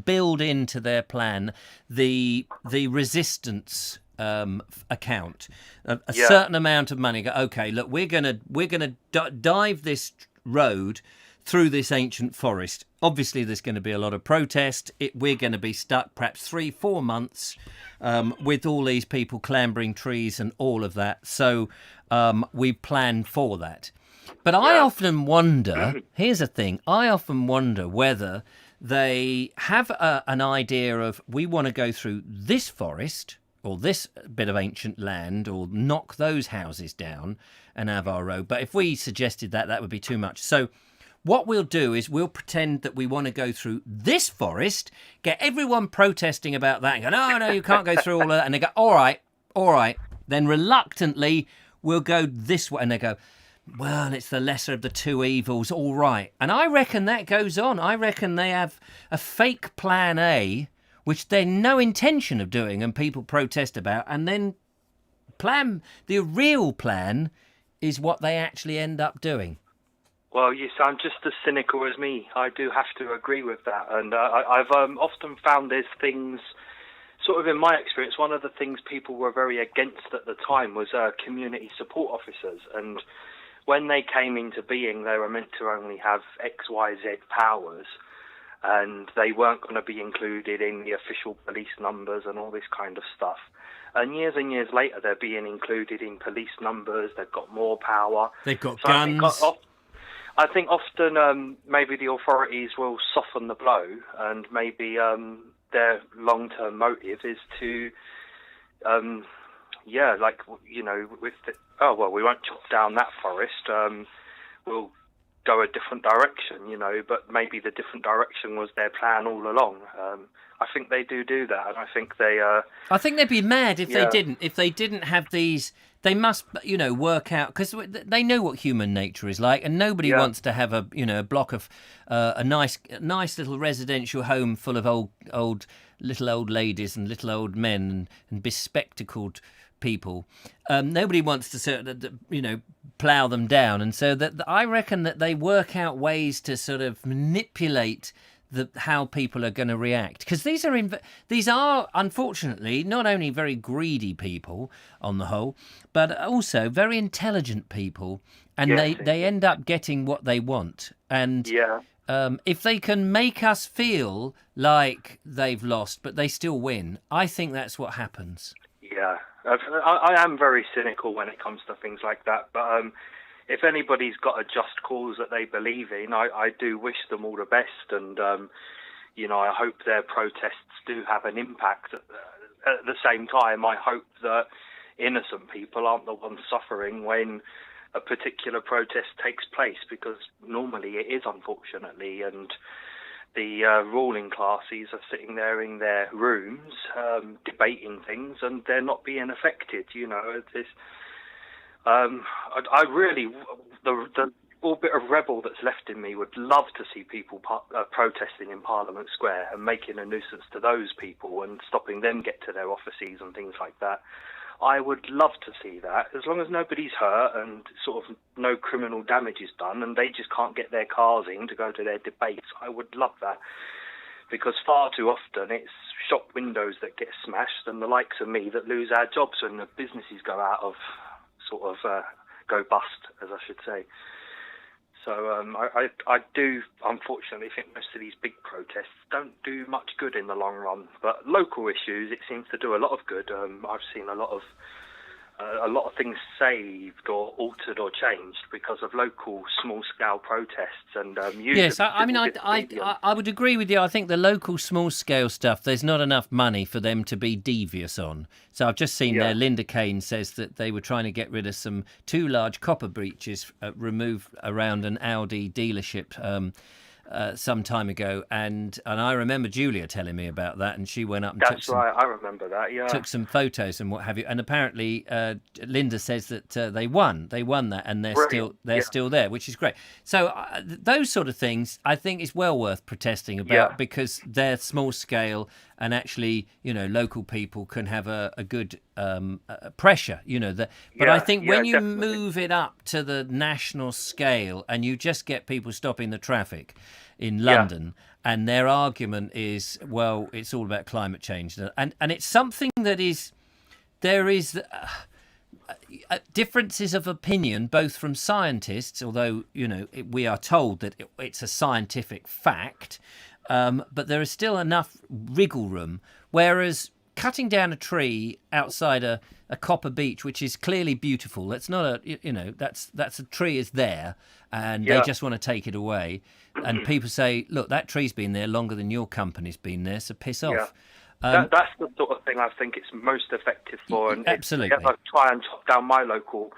build into their plan the resistance account, a certain amount of money. Go, okay, look, we're gonna dive this road through this ancient forest. Obviously, there's going to be a lot of protest. We're going to be stuck perhaps 3-4 months with all these people clambering trees and all of that. So we plan for that. But I often wonder, here's the thing, I often wonder whether they have an idea of, we want to go through this forest or this bit of ancient land or knock those houses down and have our road. But if we suggested that, that would be too much. So what we'll do is we'll pretend that we want to go through this forest, get everyone protesting about that and go, no, you can't go through all of that. And they go, all right. Then reluctantly, we'll go this way. And they go, well, it's the lesser of the two evils, all right. And I reckon that goes on. I reckon they have a fake plan A, which they're no intention of doing and people protest about. And then the real plan is what they actually end up doing. Well, you sound just as cynical as me. I do have to agree with that. And I've often found there's things, sort of in my experience, one of the things people were very against at the time was community support officers. And when they came into being, they were meant to only have X, Y, Z powers. And they weren't going to be included in the official police numbers and all this kind of stuff. And years later, they're being included in police numbers. They've got more power. They've got guns. I think often maybe the authorities will soften the blow, and maybe their long-term motive is to, we won't chop down that forest. We'll go a different direction, but maybe the different direction was their plan all along. I think they do that, and I think they... I think they'd be mad if they didn't. If they didn't have these... They must, work out, because they know what human nature is like, and nobody wants to have a block of a nice little residential home full of old little old ladies and little old men and bespectacled people. Nobody wants to sort of, plough them down, and so that I reckon that they work out ways to sort of manipulate how people are going to react, because these are unfortunately not only very greedy people on the whole, but also very intelligent people, and they end up getting what they want. And if they can make us feel like they've lost but they still win, I think that's what happens. Yeah, I am very cynical when it comes to things like that, but if anybody's got a just cause that they believe in, I do wish them all the best, and I hope their protests do have an impact. At the same time, I hope that innocent people aren't the ones suffering when a particular protest takes place, because normally it is, unfortunately, and the ruling classes are sitting there in their rooms debating things, and they're not being affected. I really, the little bit of rebel that's left in me would love to see people protesting in Parliament Square and making a nuisance to those people and stopping them get to their offices and things like that. I would love to see that, as long as nobody's hurt and sort of no criminal damage is done and they just can't get their cars in to go to their debates. I would love that, because far too often it's shop windows that get smashed and the likes of me that lose our jobs when the businesses go out of go bust, as I should say. So I do unfortunately think most of these big protests don't do much good in the long run. But local issues, it seems to do a lot of good. I've seen a lot of things saved or altered or changed because of local small-scale protests and yes, I would agree with you. I think the local small-scale stuff, there's not enough money for them to be devious on. So I've just seen there, Linda Kane says that they were trying to get rid of some 2 large copper breaches removed around an Audi dealership some time ago, and I remember Julia telling me about that, and she went up and I remember that, took some photos and what have you, and apparently Linda says that they won that, and they're still there, which is great. So those sort of things I think is well worth protesting about, because they're small scale, and actually local people can have a good pressure, but I think when you move it up to the national scale and you just get people stopping the traffic in London, and their argument is, well, it's all about climate change, and it's something that there is differences of opinion, both from scientists, although we are told that it's a scientific fact, but there is still enough wriggle room, whereas cutting down a tree outside a copper beach, which is clearly beautiful, that's not that's a tree is there, and they just want to take it away, and people say, look, that tree's been there longer than your company's been there, so piss off. That's the sort of thing I think it's most effective for, and absolutely. If I try and chop down my local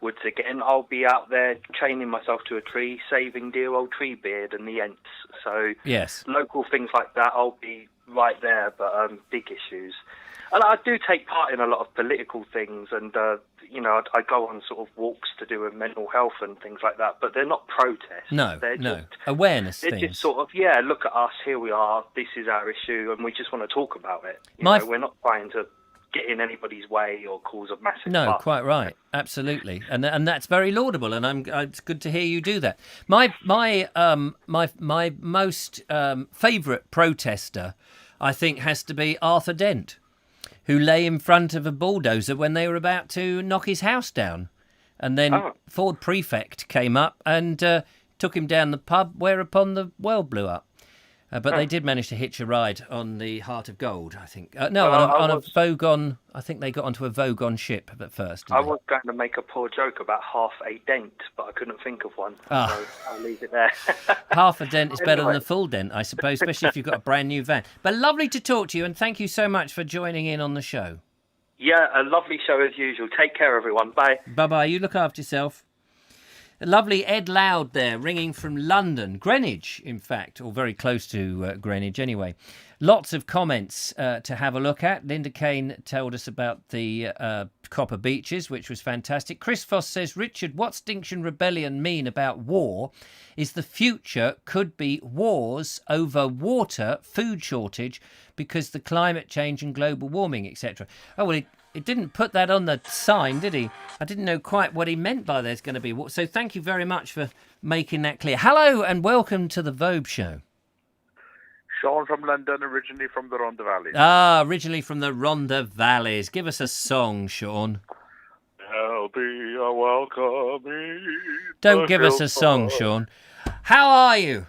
woods again, I'll be out there chaining myself to a tree, saving dear old tree beard and the Ents. So local things like that, I'll be right there, but big issues. And I do take part in a lot of political things, and I go on sort of walks to do with mental health and things like that, but they're not protests. They're just awareness they're things. Just sort of, look at us, here we are, this is our issue, and we just want to talk about it. We're not trying to get in anybody's way or cause a massive fuss. Quite right, absolutely, and that's very laudable, and it's good to hear you do that. My most favourite protester, I think, has to be Arthur Dent, who lay in front of a bulldozer when they were about to knock his house down, and then Ford Prefect came up and took him down the pub, whereupon the world blew up. But they did manage to hitch a ride on the Heart of Gold, I think. On a Vogon. I think they got onto a Vogon ship at first. I was going to make a poor joke about half a dent, but I couldn't think of one. So I'll leave it there. Half a dent is better than a full dent, I suppose, especially if you've got a brand new van. But lovely to talk to you, and thank you so much for joining in on the show. Yeah, a lovely show as usual. Take care, everyone. Bye. Bye-bye. You look after yourself. Lovely Ed Loud there, ringing from London, Greenwich, in fact, or very close to Greenwich anyway. Lots of comments to have a look at. Linda Kane told us about the Copper Beaches, which was fantastic. Chris Foss says, Richard, what Extinction Rebellion mean about war is the future could be wars over water, food shortage, because the climate change and global warming, etc. Oh, well, it didn't put that on the sign, did he? I didn't know quite what he meant by there's going to be war. So thank you very much for making that clear. Hello and welcome to the Vobes Show. Sean from London, originally from the Rhondda Valleys. Ah, originally from the Rhondda Valleys. Give us a song, Sean. There'll be a welcoming. Don't give us a song, Sean. How are you?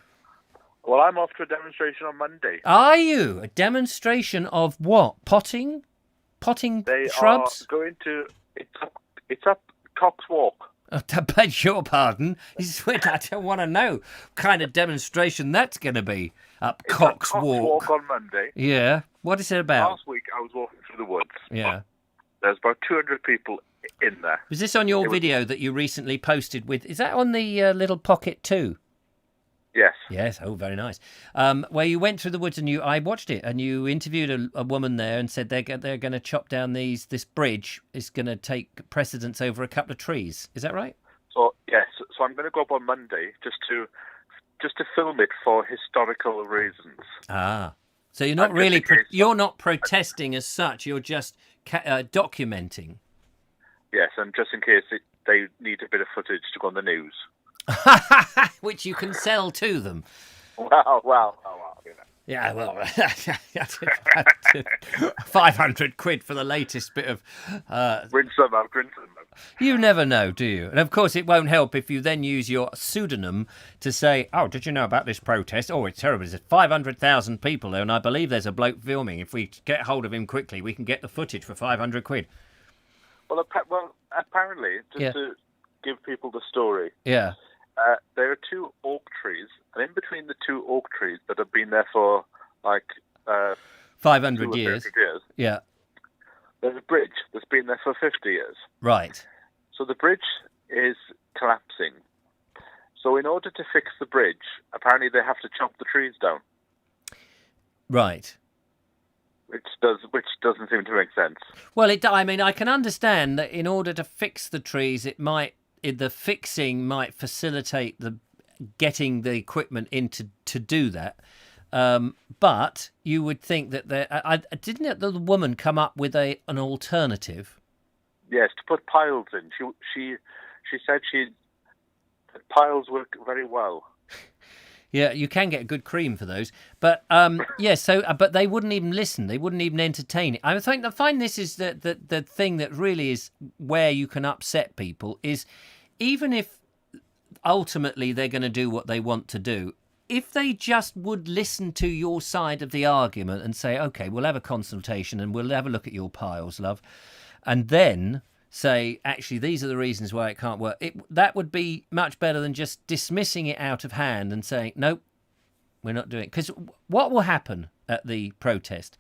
Well, I'm off to a demonstration on Monday. Are you? A demonstration of what? Potting They shrubs? are going to. It's up Cox Walk. Oh, I beg your pardon. I don't want to know what kind of demonstration that's going to be. Up It's Cox Cox Walk. on Monday. Yeah. What is it about? Last week I was walking through the woods. Yeah. There's about 200 people in there. Was this on your video that you recently posted with? Is that on the Little Pocket too? Yes. Yes. Oh, very nice. Where you went through the woods and I watched it, and you interviewed a woman there and said they're going to chop down this bridge is going to take precedence over a couple of trees. Is that right? So yes. So I'm going to go up on Monday just to film it for historical reasons. Ah. So you're not really you're not protesting as such. You're just documenting. Yes, and just in case they need a bit of footage to go on the news. Which you can sell to them. Well, you know. Yeah, well, 500 quid for the latest bit of... Rinse them out. You never know, do you? And of course it won't help if you then use your pseudonym to say, oh, did you know about this protest? Oh, it's terrible. There's 500,000 people there, and I believe there's a bloke filming. If we get hold of him quickly, we can get the footage for 500 quid. Well, apparently, to give people the story... Yeah. There are two oak trees, and in between the two oak trees that have been there for 500 years. Yeah. There's a bridge that's been there for 50 years. Right. So the bridge is collapsing. So in order to fix the bridge, apparently they have to chop the trees down. Right. Which doesn't seem to make sense. Well, I can understand that in order to fix the trees, the fixing might facilitate the getting the equipment in to do that. But you would think that didn't the woman come up with an alternative? Yes, to put piles in. She said that piles work very well. Yeah, you can get good cream for those, but but they wouldn't even listen. They wouldn't even entertain it. I find this is the thing that really is where you can upset people is even if ultimately they're going to do what they want to do. If they just would listen to your side of the argument and say, okay, we'll have a consultation and we'll have a look at your piles, love, and then say, actually, these are the reasons why it can't work. That would be much better than just dismissing it out of hand and saying, nope, we're not doing it. Because what will happen at the protest?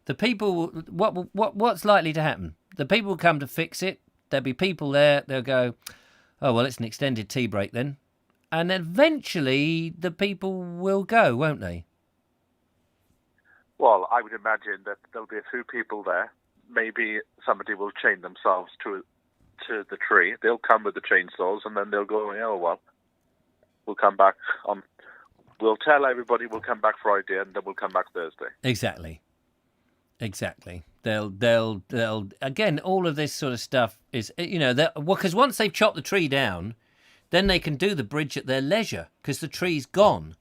The people, what's likely to happen? The people will come to fix it. There'll be people there. They'll go, oh, well, it's an extended tea break then. And eventually the people will go, won't they? Well, I would imagine that there'll be a few people there. Maybe somebody will chain themselves to the tree. They'll come with the chainsaws, and then they'll go, oh, well, we'll come back on... We'll tell everybody we'll come back Friday, and then we'll come back Thursday. Exactly. They'll again, all of this sort of stuff is, because once they've chopped the tree down, then they can do the bridge at their leisure, because the tree's gone.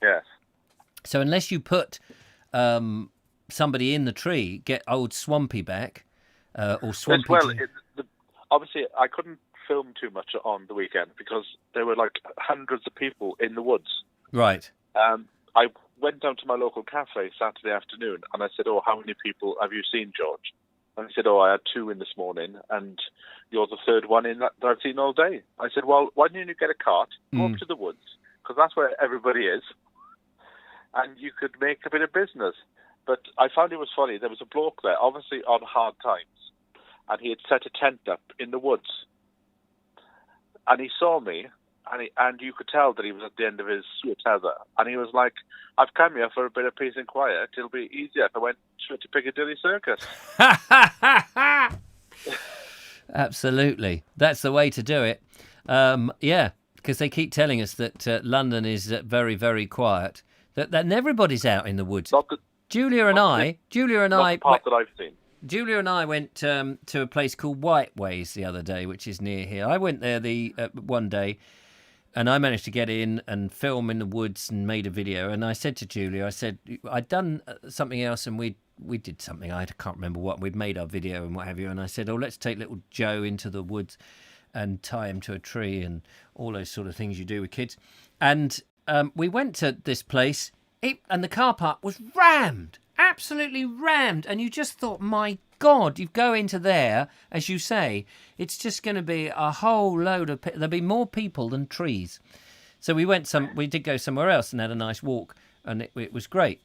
Yes. So unless you put... somebody in the tree, get old Swampy back, or Swampy... Well, obviously, I couldn't film too much on the weekend because there were like hundreds of people in the woods. Right. I went down to my local cafe Saturday afternoon and I said, oh, how many people have you seen, George? And he said, oh, I had 2 in this morning and you're the third one in that I've seen all day. I said, well, why don't you get a cart, go up to the woods, because that's where everybody is, and you could make a bit of business. But I found it was funny. There was a bloke there, obviously on hard times, and he had set a tent up in the woods. and he saw me, and you could tell that he was at the end of his tether, and he was like, "I've come here for a bit of peace and quiet. It'll be easier if I went to Piccadilly Circus." Absolutely. That's the way to do it. Yeah, because they keep telling us that London is very, very quiet. That everybody's out in the woods. Julia and I, part that I've seen. Julia and I went to a place called Whiteways the other day, which is near here. I went there one day, and I managed to get in and film in the woods and made a video. And I said to Julia, I said, I'd done something else, and we did something. I can't remember what. We'd made our video and what have you. And I said, oh, let's take little Joe into the woods and tie him to a tree and all those sort of things you do with kids. And we went to this place, and the car park was rammed. Absolutely rammed, and you just thought, my God, you go into there, as you say, it's just going to be a whole load of there'll be more people than trees. So we did go somewhere else and had a nice walk, and it was great.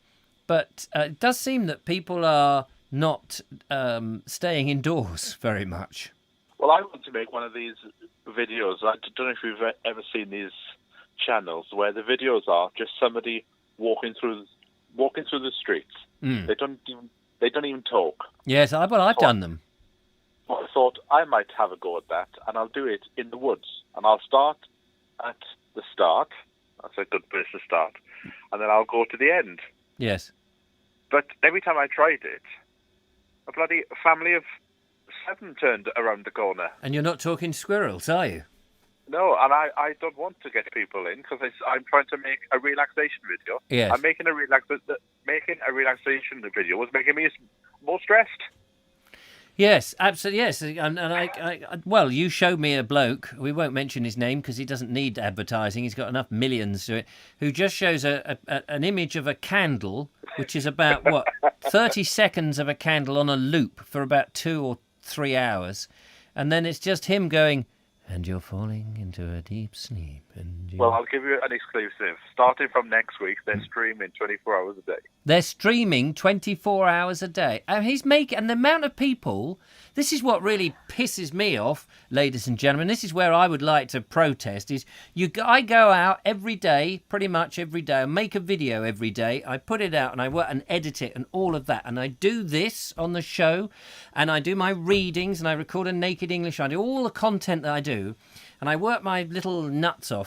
But it does seem that people are not staying indoors very much. Well, I want to make one of these videos. I don't know if you've ever seen these channels where the videos are just somebody walking through the streets. They don't even talk. Yes, I've done them. I thought I might have a go at that, and I'll do it in the woods. And I'll start at the start. That's a good place to start. And then I'll go to the end. Yes. But every time I tried it, a bloody family of 7 turned around the corner. And you're not talking squirrels, are you? No, and I don't want to get people in because I'm trying to make a relaxation video. Yes. I'm making a relaxation video was making me more stressed. Yes, absolutely. Yes, and well, you showed me a bloke. We won't mention his name because he doesn't need advertising. He's got enough millions to it. Who just shows an image of a candle, which is about 30 seconds of a candle on a loop for about 2 or 3 hours, and then it's just him going, "And you're falling into a deep sleep." Well, I'll give you an exclusive. Starting from next week, they're streaming 24 hours a day. They're streaming 24 hours a day. And and the amount of people, this is what really pisses me off, ladies and gentlemen. This is where I would like to protest, is I go out every day, pretty much every day, and make a video every day. I put it out and I work and edit it and all of that. And I do this on the show, and I do my readings, and I record a Naked English. I do all the content that I do, and I work my little nuts off.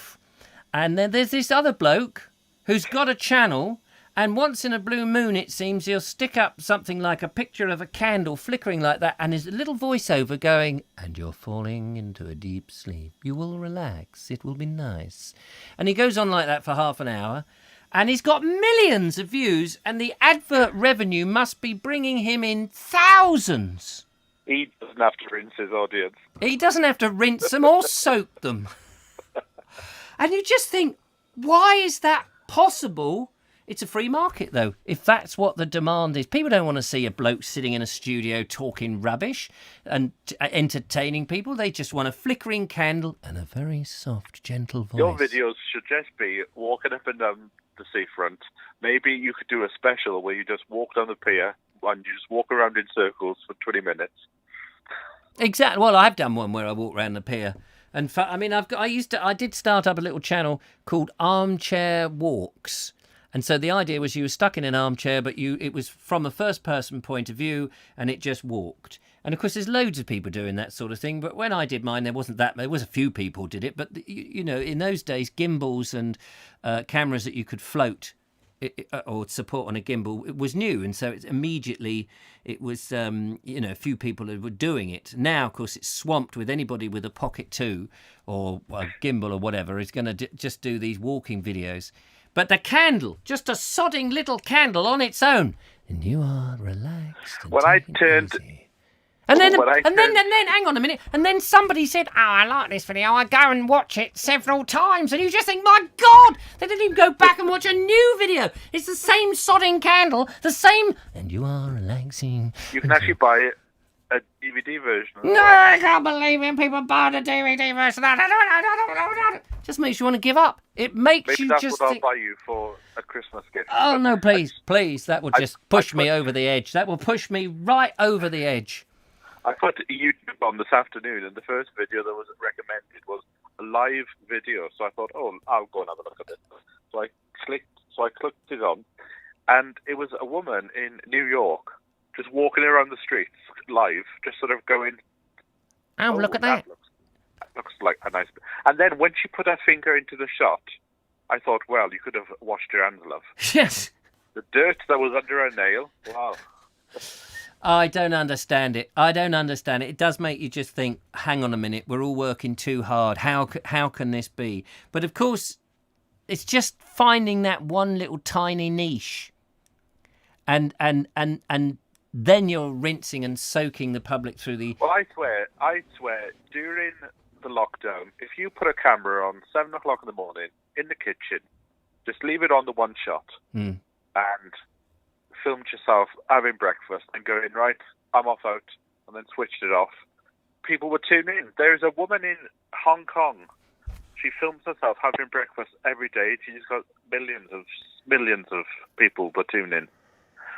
And then there's this other bloke who's got a channel, and once in a blue moon, it seems, he'll stick up something like a picture of a candle flickering like that, and his little voiceover going, "And you're falling into a deep sleep. You will relax. It will be nice." And he goes on like that for half an hour, and he's got millions of views, and the advert revenue must be bringing him in thousands. He doesn't have to rinse his audience. He doesn't have to rinse them or soak them. And you just think, why is that possible? It's a free market, though, if that's what the demand is. People don't want to see a bloke sitting in a studio talking rubbish and entertaining people. They just want a flickering candle and a very soft, gentle voice. Your videos should just be walking up and down the seafront. Maybe you could do a special where you just walk down the pier and you just walk around in circles for 20 minutes. Exactly. Well, I've done one where I walk around the pier. And I did start up a little channel called Armchair Walks. And so the idea was you were stuck in an armchair, but it was from a first-person point of view, and it just walked. And of course, there's loads of people doing that sort of thing. But when I did mine, there was a few people did it. But you know, in those days, gimbals and cameras that you could float or support on a gimbal, it was new, and so it was a few people who were doing it. Now, of course, it's swamped with anybody with a Pocket 2 or a gimbal or whatever is going to just do these walking videos. But the candle, just a sodding little candle on its own, and you are relaxed. And when I turned. Easy. And then, hang on a minute. And then somebody said, "Oh, I like this video. I go and watch it several times." And you just think, my God, they didn't even go back and watch a new video. It's the same sodding candle, the same. And you are relaxing. You can actually buy a DVD version. No, I can't believe it. People buy the DVD version. Just makes you want to give up. It makes Maybe you that's just what think, I'll buy you for a Christmas gift. oh, no, please. That will just push me over the edge. That will push me right over the edge. I put YouTube on this afternoon, and the first video that was recommended was a live video. So I thought, oh, I'll go and have a look at it. So I clicked it on, and it was a woman in New York just walking around the streets live, just sort of going, Oh, look at that. Looks like a nice... And then when she put her finger into the shot, I thought, well, you could have washed your hands, love. Yes. The dirt that was under her nail, wow. I don't understand it. I don't understand it. It does make you just think, hang on a minute, we're all working too hard. How can this be? But of course, it's just finding that one little tiny niche. And then you're rinsing and soaking the public through the... Well, I swear, during the lockdown, if you put a camera on 7 o'clock in the morning in the kitchen, just leave it on the one shot and filmed yourself having breakfast and going, right, I'm off out, and then switched it off, people would tune in. There's a woman in Hong Kong. She films herself having breakfast every day. She's got millions of people that tune in.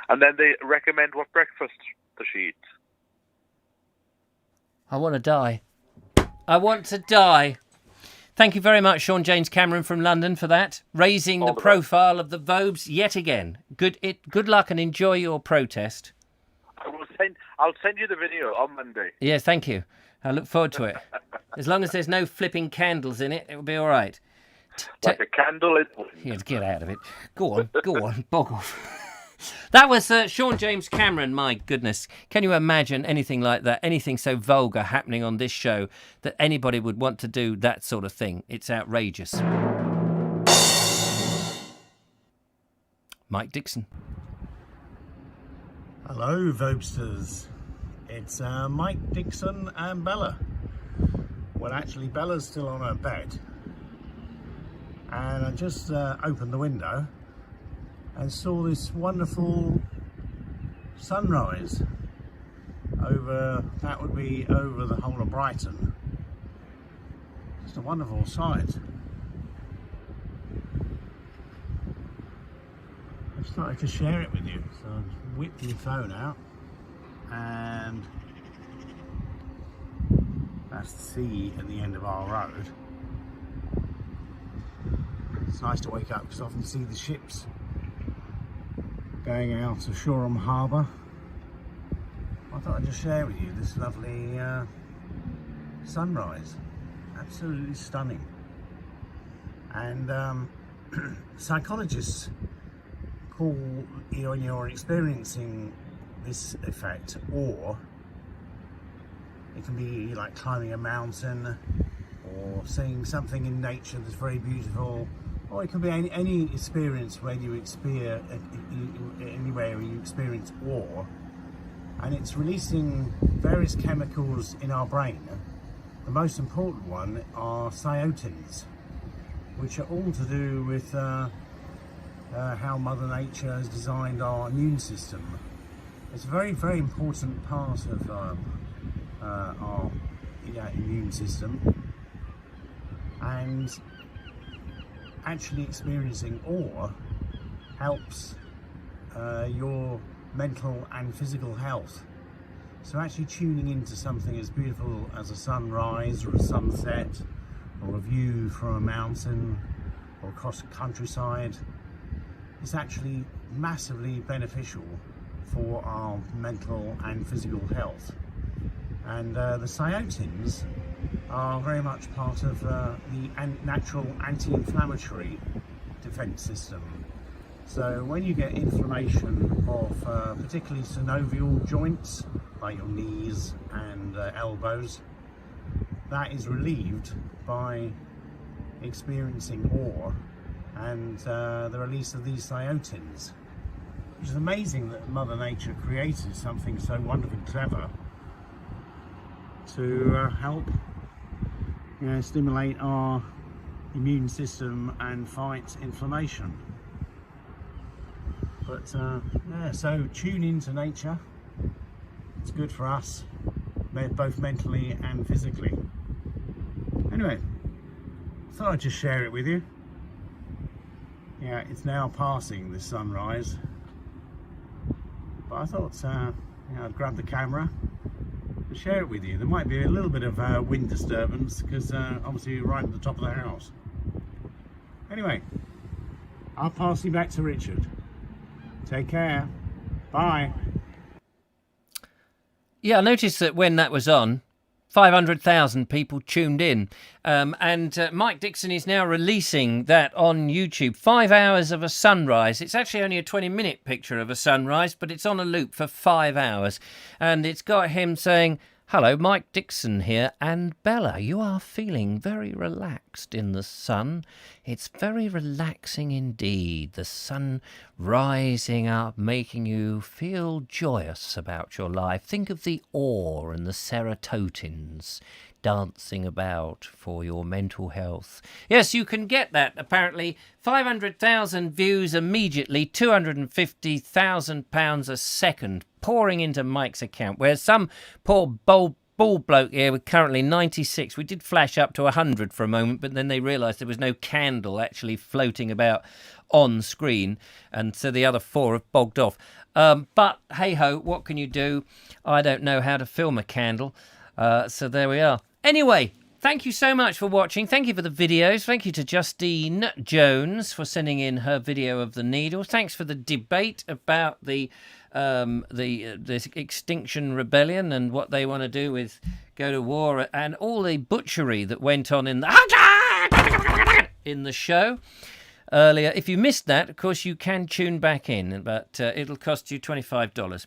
And then they recommend what breakfast does she eat. I want to die. I want to die. Thank you very much, Sean James Cameron from London, for that. Raising the profile of the Vobes yet again. Good luck and enjoy your protest. I'll send you the video on Monday. Yes, thank you. I look forward to it. As long as there's no flipping candles in it, it'll be all right. Like a candle in wind. Yeah, get out of it. Go on, bog off. That was Sean James Cameron. My goodness. Can you imagine anything like that? Anything so vulgar happening on this show that anybody would want to do that sort of thing? It's outrageous. Mike Dixon. Hello, Vobesters. It's Mike Dixon and Bella. Well, actually, Bella's still on her bed. And I just opened the window and saw this wonderful sunrise that would be over the whole of Brighton. Just a wonderful sight. I just thought I could share it with you. So I whipped my phone out, and that's the sea at the end of our road. It's nice to wake up because I often see the ships going out of Shoreham Harbour. I thought I'd just share with you this lovely sunrise. Absolutely stunning. And psychologists call, when you're experiencing this effect, or it can be like climbing a mountain or seeing something in nature that's very beautiful, or it can be any experience where you experience anywhere where you experience awe, and it's releasing various chemicals in our brain. The most important one are cytokines, which are all to do with how Mother Nature has designed our immune system. It's a very, very important part of our immune system, and actually experiencing awe helps your mental and physical health. So actually tuning into something as beautiful as a sunrise or a sunset or a view from a mountain or across a countryside is actually massively beneficial for our mental and physical health. And the cytokines are very much part of the natural anti-inflammatory defense system. So when you get inflammation of particularly synovial joints, like your knees and elbows, that is relieved by experiencing awe and the release of these cytokines. Which is amazing that Mother Nature created something so wonderfully clever to help stimulate our immune system and fight inflammation. But so tune into nature. It's good for us, both mentally and physically. Anyway, thought I'd just share it with you. Yeah, it's now passing the sunrise, but I thought I'd grab the camera and share it with you. There might be a little bit of wind disturbance because obviously you're right at the top of the house. Anyway, I'll pass you back to Richard. Take care. Bye. Yeah, I noticed that when that was on, 500,000 people tuned in. And Mike Dixon is now releasing that on YouTube. 5 hours of a sunrise. It's actually only a 20-minute picture of a sunrise, but it's on a loop for 5 hours. And it's got him saying, "Hello, Mike Dixon here, and Bella, you are feeling very relaxed in the sun. It's very relaxing indeed. The sun rising up, making you feel joyous about your life. Think of the awe and the serotons dancing about for your mental health." Yes, you can get that. Apparently, 500,000 views immediately, £250,000 a second pouring into Mike's account, whereas some poor bald bloke here with currently 96. We did flash up to 100 for a moment, but then they realised there was no candle actually floating about on screen, and so the other 4 have bogged off. But hey-ho, what can you do? I don't know how to film a candle, so there we are. Anyway, thank you so much for watching. Thank you for the videos. Thank you to Justine Jones for sending in her video of the needle. Thanks for the debate about the Extinction Rebellion and what they want to do with go to war, and all the butchery that went on in the show earlier. If you missed that, of course, you can tune back in, but it'll cost you $25.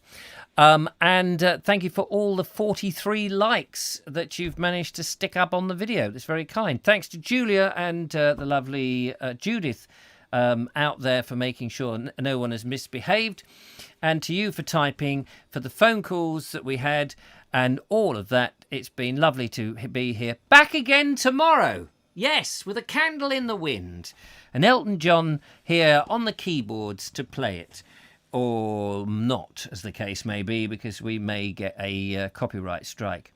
And thank you for all the 43 likes that you've managed to stick up on the video. That's very kind. Thanks to Julia and the lovely Judith out there for making sure no one has misbehaved, and to you for typing, for the phone calls that we had and all of that. It's been lovely to be here. Back again tomorrow. Yes, with a candle in the wind. And Elton John here on the keyboards to play it. Or not, as the case may be, because we may get a copyright strike.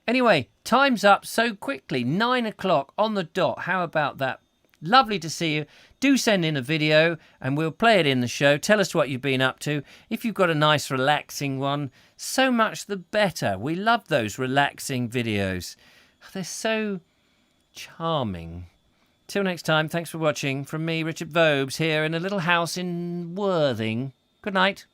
Anyway, time's up so quickly. 9 o'clock on the dot. How about that? Lovely to see you. Do send in a video and we'll play it in the show. Tell us what you've been up to. If you've got a nice relaxing one, so much the better. We love those relaxing videos. They're so charming. Till next time, thanks for watching. From me, Richard Vobes, here in a little house in Worthing. Good night.